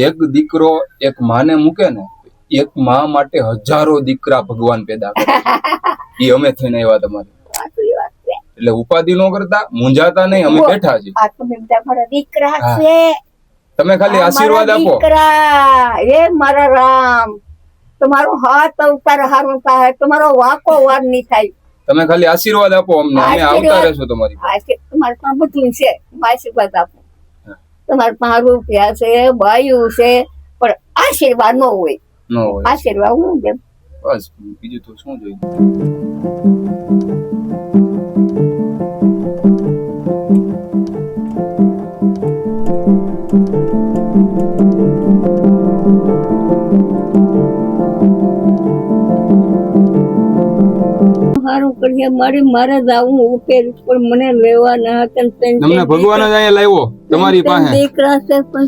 એક દીકરો એક માને મૂકે ને, એક માં માટે હજારો દીકરા ભગવાન પેદા કરે. એ અમે થઈને આવ્યા તમારે. એટલે ઉપાધિ નો કરતા, મૂંઝાતા નહીં, અમે બેઠા છીએ. આ તમે બધા મારા દીકરા છે. તમે ખાલી આશીર્વાદ આપો. દીકરા એ મારા રામ, તમારો હાથ અવતાર હારું થાય, તમારો વાંકો વાર નહીં થાય. તમે ખાલી આશીર્વાદ આપો અમને, અમે આવતા રહેશું તમારી. તમારે પાસે બધું છે, આશીર્વાદ આપો. તમારે પાસે રૂપિયા છે, બાયું છે, પણ આશીર્વાદ ન હોય. આશીર્વાદ હું કેમ? બસ બીજું તો શું જોઈએ. સારું કરીએ. મારે જવું ઉપેર, પણ મને લેવાના હતા. તમને ભગવાન જ અહીંયા લાવ્યો તમારી પાસે. દીકરા છે પણ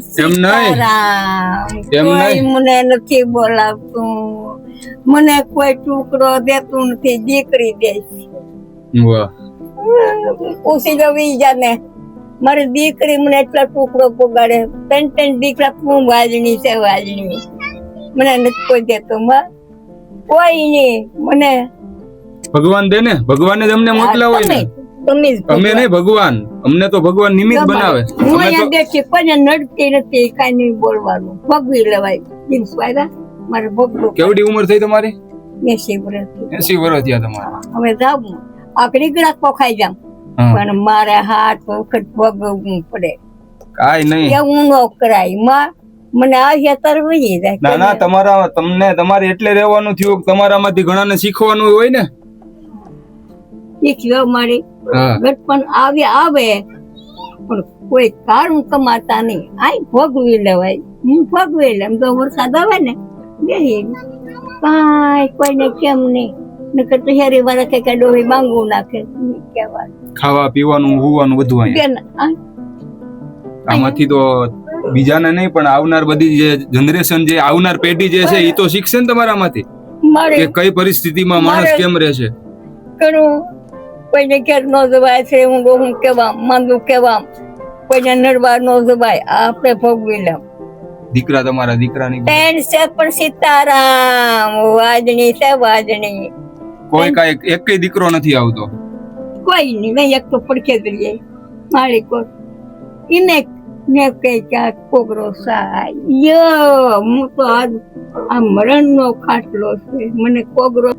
મને નથી બોલાવતું, મને કોઈ ટુકડો દેતું નથી, દીકરી દે. પૂછી દો બીજાને, મારી દીકરી મને એટલો ટુકડો પોગાડે. ત્રણ દીકરા હું વાજણી છે, વાજણી મને નથી કોઈ દેતો. કોઈ નઈ મને ભગવાન દે ને, ભગવાન જ અમને મોકલા હોય ને. અમે નહીં ભગવાન, અમને તો ભગવાન નિમિત્ત બનાવે. હું અહીંયા બેઠી પણ નડતી નથી, કઈ નહીં બોલવાનું, ભગવી લેવાય. મારે ભગવું. કેવડી ઉંમર થઈ તમારી? 80 વર્ષ. 80 વર્ષ થયા તમારા. હવે જાવું આખરી ગ્રાસ પોખાઈ જામ, પણ મારે હાથ વખત ભગવવું પડે. કાઈ નહીં, એવું ન કરાય. મને આ તરવી જાય. ના ના, તમને તમારે એટલે રહેવાનું થયું, તમારામાંથી ઘણાને શીખવાનું હોય ને. શીખ્યો મારી પણ આવે પણ કોઈ કારણ કમાતા નહીં. આ ભોગવી લેવાય, હું ભોગવી લે. તો વરસાદ આવે ને બેસી કાંઈ કોઈને કેમ નહીં. નકર તો હેરી વાળા કઈ ડોહી માંગવું નાખે. ખાવા પીવાનું હોવાનું બધું આમાંથી તો બીજાને નહીં પણ આવનાર બધી જે જનરેશન, જે આવનાર પેઢી જે છે એ તો શીખશે ને તમારામાંથી કે કઈ પરિસ્થિતિમાં માણસ કેમ રહેશે. ઘણું કોઈને ઘેર નો જવાય છે, હું કેવા માંગુ કેવા, કોઈને નડવા નો જવાય. આપણે ભોગવી લેમ. દીકરા તમારા દીકરાની બેન છે પણ સીતારામ, વાજણી છે વાજણી. કોઈ કાંઈ એક દીકરો નથી આવતો? કોઈ નહીં. મેં એક તો પડખે દઈએ મારી કો એને ને કઈ ક્યાં કોગરો સાય. હું તો આજ આ મરણ નો ખાટલો છે. મને કોગરો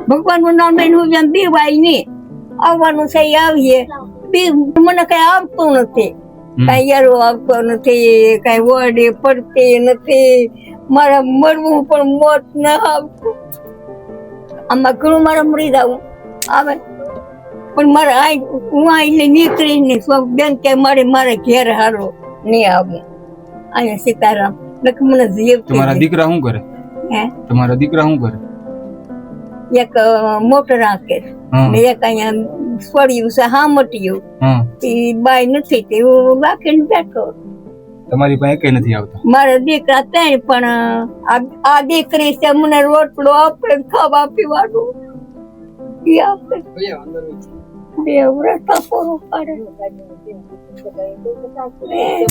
ભગવાન નું નામ લઈને હું જેમ દીવાય નહીં. આવવાનું છે આવીએ, મને કઈ આવતું નથી, કઈ યારો આવતો નથી, કઈ વડે પડતી નથી. મારે મરવું પણ મોત ના આવતું. આમાં ઘણું મારે મરી જવું આવે, પણ મારે હું અહીં નીકળીને બેન કે મારે ઘેર હારો નહીં આવું. અહીંયા સીતારામ મને જીવ. તમારા દીકરા શું કરે? તમારા દીકરા શું કરે? એક મોટર રાખે ને એક અહીંયા છોડ્યું છે હામટીયું. એ બાય નથી તે હું રાખીને બેઠો. તમારી પાસે કઈ નથી આવતા? મારા દીકરા ત્રણ, પણ આ દીકરી છે મને રોટલો આપે, ખાવા પીવાનું એ આપે.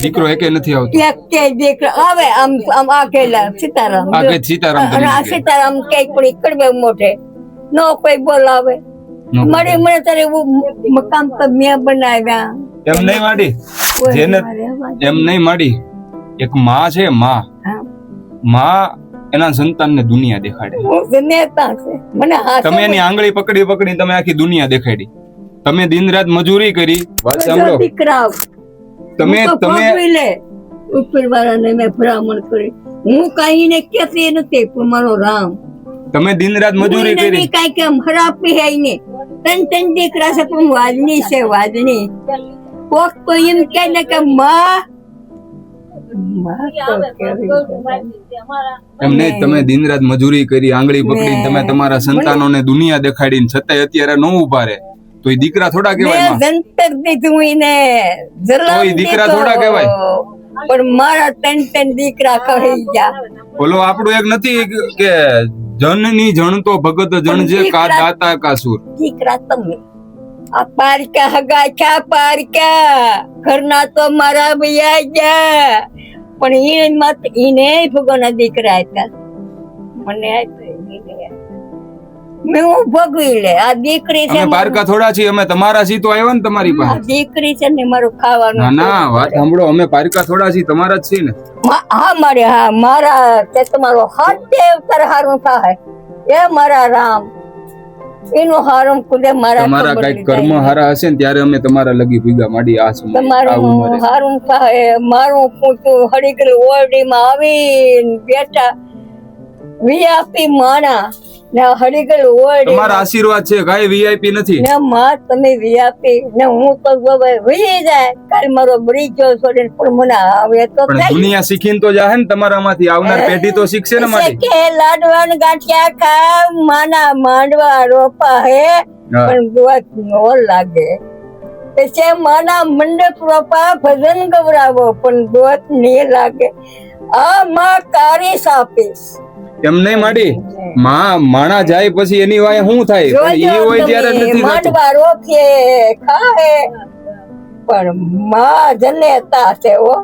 દીકરો એકે નથી આવતો? દીકરો આવે આમ આ ગયેલા સીતારામ. સીતારામ કઈ પણ કડવે મોઢે ન કોઈ બોલાવે. મને તારે એવું મકાન તો મેં બનાવ્યા. એમ નહીં માડી, જેને એમ નહીં માડી, એક માં છે, માં એના સંતાનને દુનિયા દેખાડે. તમે એની આંગળી પકડી પકડી તમે આખી દુનિયા દેખાડી. તમે દિન રાત મજૂરી કરી. વાત સાંભળો, તમે ઉપરવાળાને મેં ભ્રામણ કરી. હું કઈ ને કેતી નથી, પણ મારો રામ તમે દિન રાત મજૂરી કરી. કઈ કેમ ખરાબ પીહાય ને. ત્રણ દીકરા છે પણ વાજની છે, વાજની. કોક તો એમ કે ને કે એમ નહીં, તમે દિન રાત મજૂરી કરી, આંગળી પકડી, તમે તમારા સંતાનોને દુનિયા દેખાડીને છતાંય અત્યારે ન ઉભા રહે તો એ દીકરા થોડા કહેવાય? દીકરા થોડા કહેવાય? પણ મારા ત્રણ દીકરા કહી ગયા. બોલો, આપણું એક નથી કે જનની જણતો ભગત જણજે કા દાતા કા સુર. દીકરા તમે આ પારકા હગા છા, પારકા ઘરના તો મારા ભૈયા ગયા. પણ એને ભગવાનના દીકરા હતા મને મેં હું ભોગવી લે આ દીકરી છે અમે પારકા થોડા છીએ, અમે તમારા છીએ તો આવ્યા ને તમારી આ પાસે. દીકરી છે ને મારું ખાવાનું ના ના વાત સાંભળો, અમે પારકા થોડા છીએ, તમારા જ છીએ ને. હા મારા તે તમારો હાથ દેવતર હારું થાય એ મારા રામ એનું હારું કુદે મારા તમારા કઈક કર્મ હારા હશે ને ત્યારે અમે તમારા લગી ભીગા માંડી આ સમય આ તમારું ઉંમરે. હારું થાય મારું પૂછું હડીકલ ઓરડીમાં આવીને બેઠા વીઆપી માણા ને હડીકલ ઓરડી તમારા આશીર્વાદ છે, કાંઈ વીઆઈપી નથી. ને માં તમે વીઆપી ને હું તો વી જાય કાલ મારો બ્રિજો છોડીને પણ મને આવે તો પણ દુનિયા શીખીને તો જાહે ને તમારામાંથી આવનાર પેઢી તો શીખશે ને મારી. કે લાડવાન ગાંઠિયા ખા માના માંડવા રોપા હે હા. પણ દુઆત નો લાગે પછી માના મંડપ રોપા ભજન ગવરાવો પણ દુઆત નહીં લાગે આ માં કારી સાપીશ એમ નહીં માડી, માણા જાય પછી એની વાય શું થાય, પણ એ હોય ત્યારે નથી થતું. માંડવા રોપીએ ખાએ પણ માં જનેતા છે હો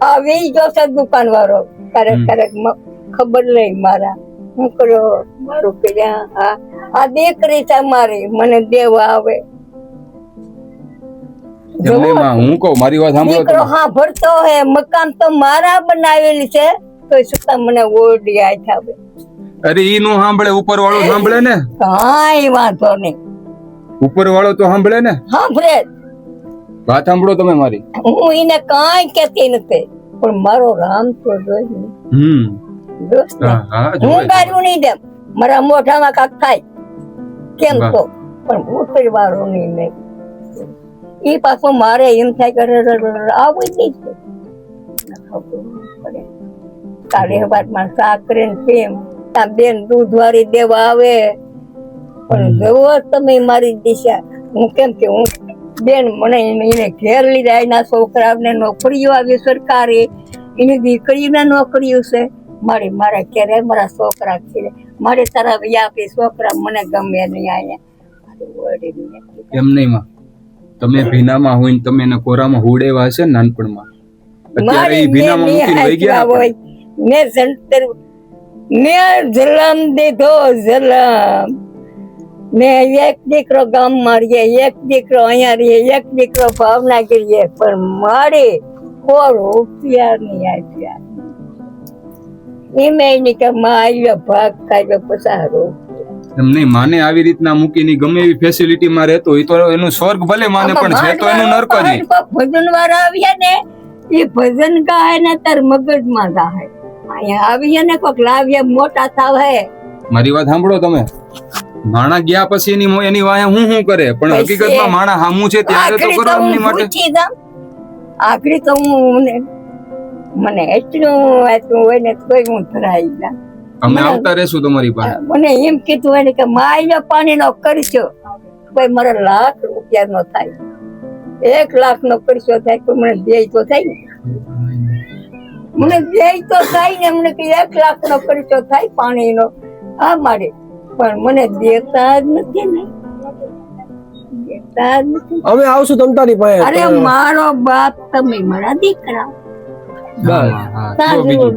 આ વી જોશે દુકાન વાળો ક્યારેક ખબર નહીં મારા હું કર્યો મારું પેલા આ દીકરી છે મારી મને દેવા આવે એમ નહીં માં, હું કહું મારી વાત સાંભળો દીકરો તમે. હા ભરતો હે મકાન તો મારા બનાવેલી છે તો છતાં મને ઓરડી આવે અરે ઈ નું સાંભળે, ઉપર વાળો સાંભળે ને. કાંઈ વાંધો નહીં ઉપર વાળો તો સાંભળે ને. સાંભળે વાત સાંભળો તમે મારી. હું એને કાંઈ કેતી નથી પણ મારો રામ તો જોઈ ને દોસ્ત હા હા હું જોવે. ગાડું નહીં દેમ મારા મોઢામાં કાક થાય કેમ વાહ. તો પણ ઉતર વાળો નહીં મેં એ પાછો મારે એમ થાય કે આવું નહીં છે કાલે વાતમાં સાકરે ને પ્રેમ તા બેન દૂધ વાળી દેવા આવે પણ જવો તમે મારી દિશા હું કેમ કે હું બેન મને એને ઘેર લીધા એના છોકરાને નોકરીઓ આવી સરકારી એની દીકરીને નોકરીઓ છે મારા ઘેરે મારા છોકરા છે મારે તારા વ્યાપી છોકરા મને ગમે નહીં અહીંયા એમ નહીં માં, તમે ભીનામાં હોય ને તમે એને કોરામાં હુડેવા હશે ને નાનપણમાં, અત્યારે ઈ ભીનામાં મૂકીને વહી ગયા ને આપણે. મેં જંતર મેં જલમ દીધો જલમ મેં એક દીકરો ગામ મારીએ એક દીકરો અહીંયા રહીએ એક દીકરો ભાવના કરીએ પણ મારે કોઈ રૂપિયા નહીં આપ્યા એમ કે માં આવ્યો ભાગ ખાઈ પસારો એમ નહીં, માને આવી રીતના મૂકીને ગમે એવી ફેસિલિટી માં રહેતો હોય તો એનું સ્વર્ગ ભલે માને, પણ છે તો એનું નરક જ. ભજન વાળા આવ્યા ને એ ભજન ગાય ને તાર મગજમાં ગાય અહીંયા આવીએ ને કોક લાવીએ મોટા થાવે મારી વાત સાંભળો તમે. માણા ગયા પછી એની વાય હું કરે, પણ હકીકતમાં માણા હામું છે ત્યારે તો કરો એમની માટે. આખરી તો હું મને એટલું હોય ને તોય હું ધરાઈ જા અમે આવતા રહેશું તમારી પાસે. મને એમ કીધું હોય ને કે માય પાણી નો કરશો ભાઈ મારે ₹1,00,000 નો થાય ₹1,00,000 નો કરશો થાય તો મને દે તો થાય ને મને દે તો થાય ને મને કે ₹1,00,000 નો કરશો થાય પાણી નો આ મારે પણ મને દેતા જ નથી ને દેતા જ નથી. અમે આવશું તમતાની પાસે. અરે મારો બાપ તમે મારા દીકરા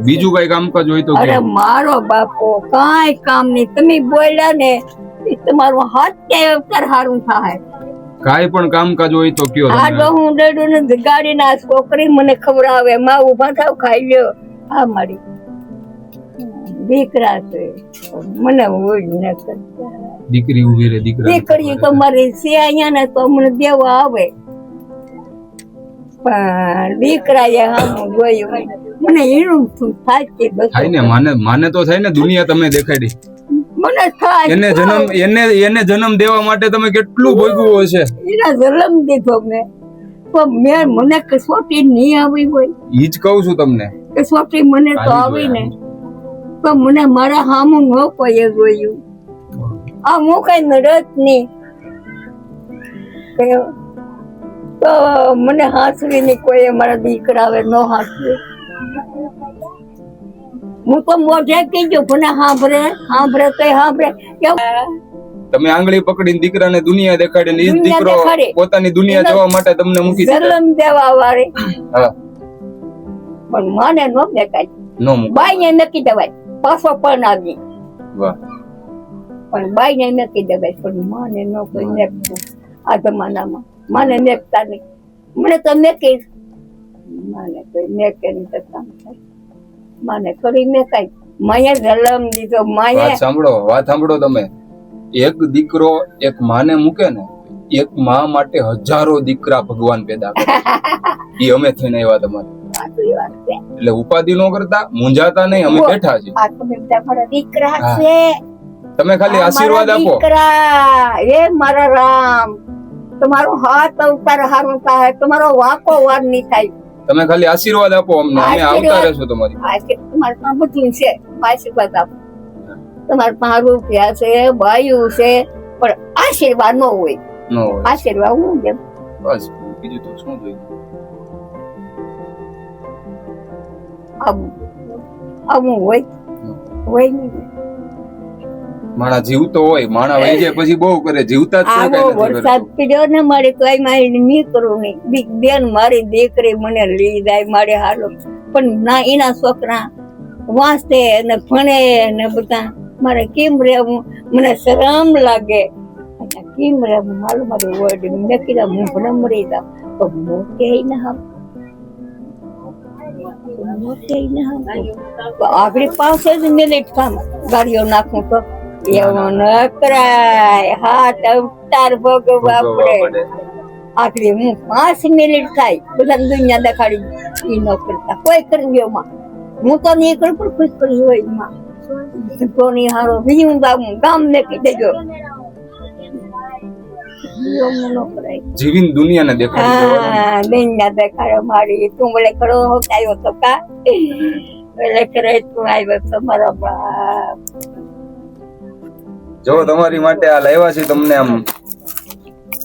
બીજું કઈ કામકાજ હોય તો અરે મારો બાપો કાંઈ કામ નહીં તમે બોલ્યા ને એ તમારું હાથ કે હારું થાય કાઈ પણ કામકાજ હોય તો કયો. આ તો હું ડેડું ને ગાડી ના છોકરી મને ખવડાવે માં ઉભા થાવ ખાઈ લ્યો આ મારી દીકરા છે મને હોય ને દીકરી ઉભી રે, દીકરી તો મારી છે અહીંયા ને તો મને દેવા આવે પણ દીકરા એ હા જોયું મને એનું થાય કે થાય ને, માને તો થાય ને. દુનિયા તમે દેખાડી, મને થાય એને જન્મ દેવા માટે તમે કેટલું ભોગવું હશે. એના જન્મ દીધો મેં તો મને કસોટી નહીં આવી હોય ઈ જ કહું છું તમને. કસોટી મને તો આવી ને તો મને મારા સામું ન કોઈ જોયું આ હું કઈ નડત નહીં તો મને હાંસવી નહીં કોઈ મારા દીકરા આવે ન હાંસવી હું તો મોઢે કીધું મને સાંભળે તો સાંભળે તમે આંગળી પકડીને દીકરાને દુનિયા દેખાડીને ઈ જ દીકરો પોતાની દુનિયા જોવા માટે તમને મૂકી દીધા. જન્મ દેવા વાળી હા પણ માને ન મેકાય, નો મૂકો. બાઈ ને મેકી દેવાય, પાછો પણ આવી. વાહ. પણ બાઈ ને મેકી દેવાય, પણ માને ન કોઈ મેકતું આ જમાનામાં. માને મેકતા નહીં. મને તો મેકીશ, માને કોઈ મેકે નહીં તો કામ થાય. માને થોડી મેકાય. માએ જલમ દીધો, માએ વાત સાંભળો તમે. એક દીકરો એક માને મૂકે ને, એક માં માટે હજારો દીકરા ભગવાન પેદા કરે. ઈ અમે થઈને આવ્યા તમારે. સાચી વાત છે. એટલે ઉપાધિ નો કરતા, મૂંઝાતા નહીં, અમે બેઠા છીએ. આ તમે બધા મારા દીકરા છે. તમે ખાલી આશીર્વાદ આપો. દીકરા એ મારા રામ, તમારો હાથ અવતાર હારું થાય, તમારો વાંકો વાર નહીં થાય. તમે ખાલી આશીર્વાદ આપો અમને, અમે આવતા રહેશું તમારી. તમારે પાસે બધું છે, આશીર્વાદ આપો. તમારે પાસે રૂપિયા છે, બાયું છે, પણ આશીર્વાદ ન હોય. નો હોય. આશીર્વાદ હું દેમ. બસ બીજું તો શું જોઈએ. આવું હોય નહીં. માણા જીવતો હોય, માણા વહી જાય પછી બહુ કરે, જીવતા જ કોઈ આવો કાંઈ નથી વરસાદ કરતું. પીડ્યો ને મારે તો મારી નીકળું નહીં. બેન મારી દીકરી મને લઈ જાય મારે હાલો, પણ ના એના છોકરા વાંચે ને ભણે ને બધા. મારે કેમ રહેવું, મને શરમ લાગે. કેમ રહેવું, મારું મારું વર્ડ મેં કીધા હું ભણે મરી જાઉં તો મોટે ને હા આગળ પાસે જ મિનિટ કામ ગાડીઓ નાખું તો એવું ન કરાય. હાથ અવતાર ભોગવવા પડે. આખરી હું 5 મિનિટ થાય બધા દુનિયા દેખાડી ઈ ન કરતા કોઈ કરવીઓમાં હું તો નહીં કરું, પણ ખુશ કરી હોય માં તો નહીં હારો બીજું ગામ ને કહી દેજો. જીવીને દુનિયાને દેખાડી દેવાનું. હા, દુનિયા દેખાડો મારી. તું બોલે કરો આવ્યો તો કા એટલે કરે તું આવ્યો તો મારો બાપ. જો તમારી માટે આ લાવ્યા છે, તમને આમ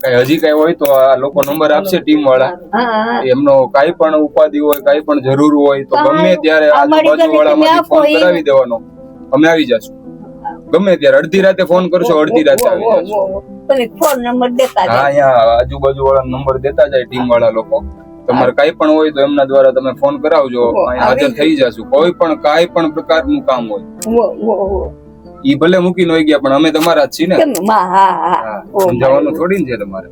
કઈ હજી કઈ હોય તો આ લોકો નંબર આપશે ટીમ વાળા. હા, એમનો કાઈ પણ ઉપાધિ હોય, કાઈ પણ જરૂર હોય તો ગમે ત્યારે આજુબાજુ વાળામાંથી ફોન કરાવી દેવાનો, અમે આવી જશું. ગમે ત્યારે અડધી રાતે ફોન કરશો, અડધી રાતે આવી જશું. તમે ફોન નંબર દેતા હા, અહીંયા આજુબાજુ વાળા નંબર દેતા જાય ટીમ વાળા લોકો. તમારે કાઈ પણ હોય તો એમના દ્વારા તમે ફોન કરાવજો, અહીંયા હાજર થઈ જશું. કોઈ પણ કાઈ પણ પ્રકારનું કામ હોય ઈ ભલે મૂકીને હોય ગયા, પણ અમે તમારા જ છીએ ને. સમજાવવાનું થોડી છે તમારે.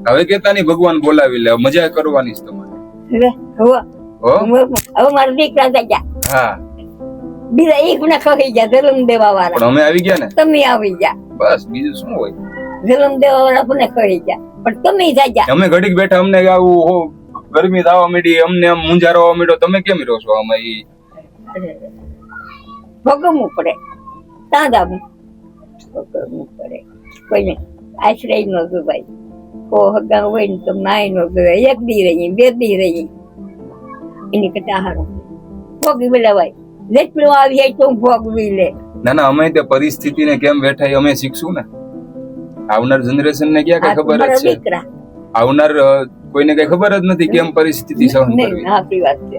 હવે કેતા નહીં ભગવાન બોલાવી લે, મજા કરવાની છે તમારે. હવે મારા દીકરા ગયા. હા, બીજા એક ને કહી ગયા જલમ દેવા વાળા. પણ અમે આવી ગયા ને, તમે આવી ગયા. બસ બીજું શું હોય. જલમ દેવા વાળા પણ કહી ગયા, પણ તમે જાય. અમે ઘડીક બેઠા, અમને આવું ગરમી થવા માંડી, અમને આમ મૂંઝારો આવવા માંડ્યો, તમે કેમ રહો છો આમાં? ઈ ભોગવવું પડે, તાંદાવું ભોગવવું પડે. કોઈને આશ્રય નો જોવાય. કો હગા હોય ને તો નાય નો જોવાય. એક દી રહી, 2 દી રહી, એની કરતા હારું ભોગવી લેવાય. જેટલું આવી જાય તો ભોગવી લે. ના ના, અમે તે પરિસ્થિતિને કેમ બેઠા અમે શીખશું ને. આવનાર જનરેશન ને ક્યાં કઈ ખબર જ છે? આવનાર કોઈને કઈ ખબર જ નથી કેમ પરિસ્થિતિ સહન કરવી. સાચી વાત છે.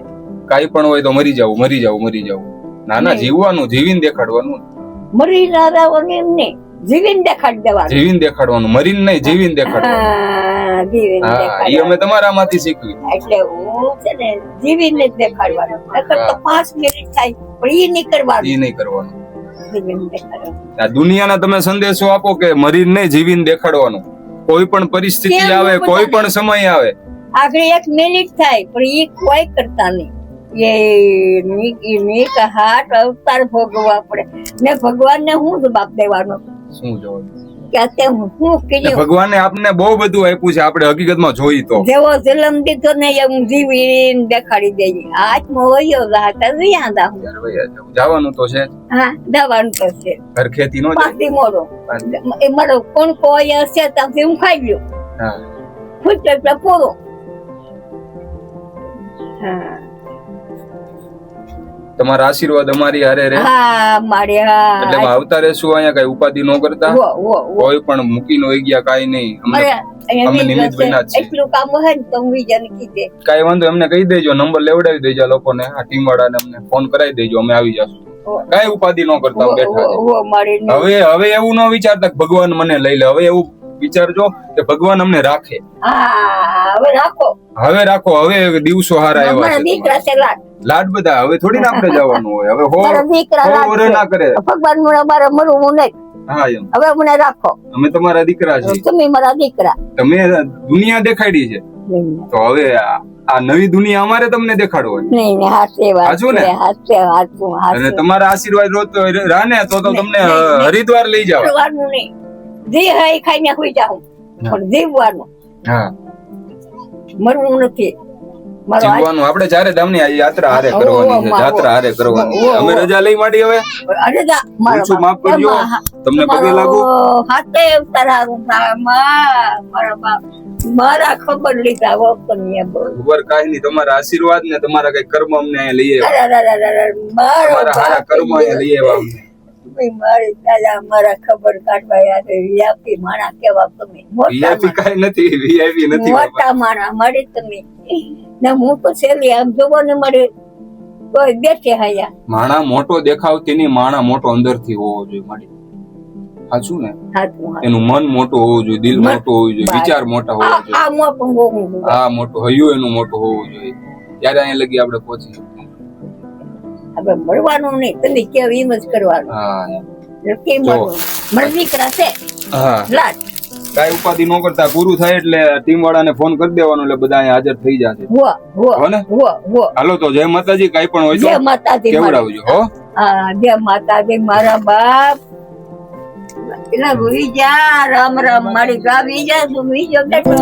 કાઈ પણ હોય તો મરી જાવું, મરી જાવું, મરી જાવું. ના ના, જીવવાનું, જીવીને દેખાડવાનું. મરી ના રહેવાનું એમ નહીં, જીવીને દેખાડી દેવાનું. જીવીને દેખાડવાનું, મરીને નહીં, જીવીને દેખાડવાનું. હા, ઈ અમે તમારામાંથી શીખવી. એટલે હું છે ને જીવીને જ દેખાડવાનું. નકર તો 5 મિનિટ થાય, પણ ઈ નહીં કરવાનું. ઈ નહીં કરવાનું. જીવીને દેખાડવાનું. આ દુનિયાના તમે સંદેશો આપો કે મરીને નહીં, જીવીને દેખાડવાનું. કોઈ પણ પરિસ્થિતિ આવે, કોઈ પણ સમય આવે, આગળ 1 મિનિટ થાય, પણ ઈ કોઈ કરતા નહીં. હાથ અવતાર ભોગવવા પડે ને. ભગવાન ને હું જવાબ દેવાનો? શું જવાબ? કે અત્યારે હું કીધું, ભગવાને આપને બહુ બધું આપ્યું છે, આપણે હકીકતમાં જોઈ તો જેવો જન્મ દીધો ને એમ જીવીને દેખાડી દેજે. હાથમાં વયો જવાનું તો છે. હા, જવાનું તો છે. ઘર ખેતી નો પાછી મોડો એ મારો કોણ કોઈ હશે ત્યાંથી હું ખાઈ લ્યો. હા, ખુશ એટલે પૂરો. હા, તમારા આશીર્વાદ અમારી હારે રહે. હા મારે. હા, એટલે આવતા રહેશું અહીંયા, કઈ ઉપાધિ ન કરતા. કોઈ પણ મૂકીને હોય ગયા કાઈ નહીં. અમે નિમિત્ત બન્યા જ છીએ. એટલું કામ હોય ને તો હું બીજાને કીધે. કાઈ વાંધો, એમને કહી દેજો, નંબર લેવડાવી દેજો લોકોને, આ ટીમ વાળાને અમને ફોન કરાવી દેજો, અમે આવી જશું. કાઈ ઉપાધિ ન કરતા બેઠા. હવે એવું ન વિચારતા ભગવાન મને લઈ લે. હવે એવું વિચારજો કે ભગવાન અમને રાખે. હા હવે રાખો. હવે રાખો, હવે દિવસો હારા એવા મારા છે દીકરા છે લાડ. લાડ બધા. હવે થોડી ના આપણે જવાનું હોય. હવે મારા દીકરા લાડ વરે ના કરે. ભગવાન મને અમારે મરવું નહીં. હા એમ હવે મને રાખો. અમે તમારા દીકરા છે. તમે મારા દીકરા. તમે દુનિયા દેખાડી છે તો હવે આ નવી દુનિયા અમારે તમને દેખાડવાની. નહીં હાચે વાત હાચું ને? છે, હાચે હાચું અને હાચું. તમારા આશીર્વાદ રોજ તો રાને તો તમને હરિદ્વાર લઈ જાવ. જીવવાનું નહીં. જે હોય એ ખાઈને સુઈ જાઉં પણ જીવવાનું. હા મરવું નથી. મારો જીવવાનું. આપણે ચારે ધામની આ યાત્રા હારે કરવાની છે, જાત્રા હારે કરવાની છે. અમે રજા લઈ માંડી હવે. અરે જા મારો ઓછું માફ કરજો. તમને પગે લાગુ. હાથે તારું મારા બાપ મારા ખબર લીધા વખત ખબર કાંઈ નહીં. તમારા આશીર્વાદ ને તમારા કઈ કર્મ અમને અહીંયા લઈ આવ્યા. મારો તમારા સારા કર્મ અહીંયા લઈ આવ્યા અમને. મારી દાદા મારા ખબર કાઢવા યાદ વીઆઈપી માણા કેવા તમે વીઆઈપી કાંઈ નથી. વીઆઈપી નથી બાપા. મોટા માણા મળે તમે ને હું તો છેલ્લી આમ જોવો ને મળે કોઈ બેઠે હયા માણા મોટો દેખાવતી નહીં, માણા મોટો અંદરથી હોવો જોઈએ. મારી સાચું ને? હાથમાં એનું મન મોટું હોવું જોઈએ, દિલ મોટું હોવું જોઈએ, વિચાર મોટા હોવા જોઈએ. આ મોટું હોવું જોઈએ. હા મોટું હૈયું એનું મોટું હોવું જોઈએ. ત્યારે અહીંયા લગી આપણે પહોંચી શકીએ. હવે મળવાનું નહીં, તમે કેવું એમ જ કરવાનું. હા કેમ મળવું? મારા દીકરા છે હા લાડ. કાંઈ ઉપાધિ ન કરતા પૂરું થાય એટલે ટીમ વાળાને ફોન કરી દેવાનો એટલે બધા અહીંયા હાજર થઈ જશે. હો ને? હાલો તો જય માતાજી. કાંઈ પણ હોય જય તો માતાજી. કેવડાવજો હો. હા જય માતાજી મારા બાપ. એટલે ભૂલી જા રામ રામ મારી ગા વી જા તું વી જો બેઠો